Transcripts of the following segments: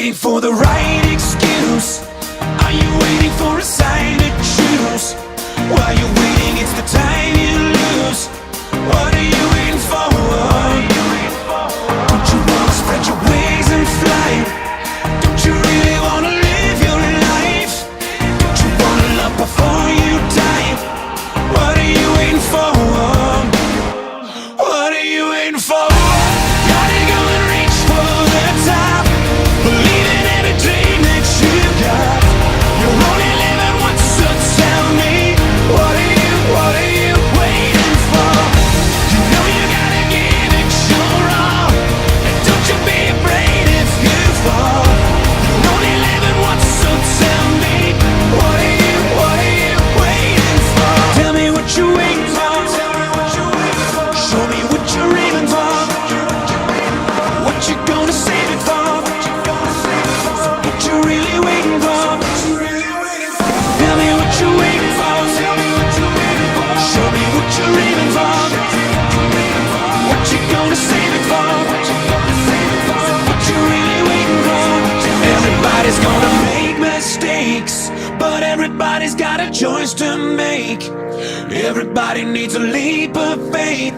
waiting for the right excuse? Are you waiting for a sign to choose? While you're waiting, it's the time you lose. What are you waiting for? Don't you wanna spread your wings and fly? Don't you really wanna live your life? Don't you wanna love before you die? What are you waiting for? What are you waiting for? Gotta go and reach for the top. Believe in every dream that you got. You're only living once, so tell me, what are you waiting for? You know you gotta give it your all, and don't you be afraid if you fall. You're only living once, so tell me, what are you waiting for? Tell me what you're waiting for. Show me what you're aiming for. What you gonna save it for? What you really waiting for? Tell me what you're waiting for. Show me what you're aiming for. What you gonna save it for? What you really waiting for? Everybody's gonna make mistakes, but everybody's got a choice to make. Everybody needs a leap of faith.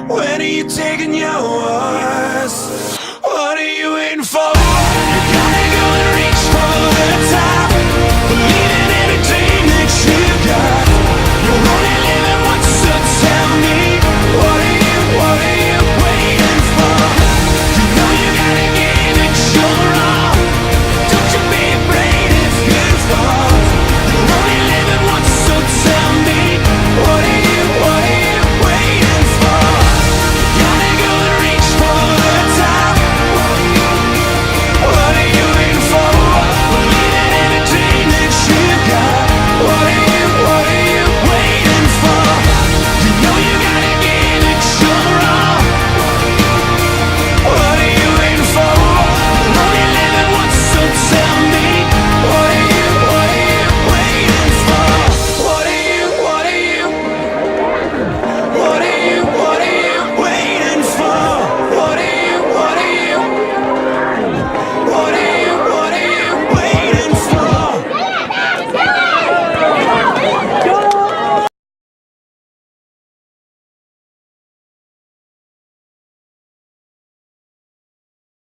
When are you taking yours?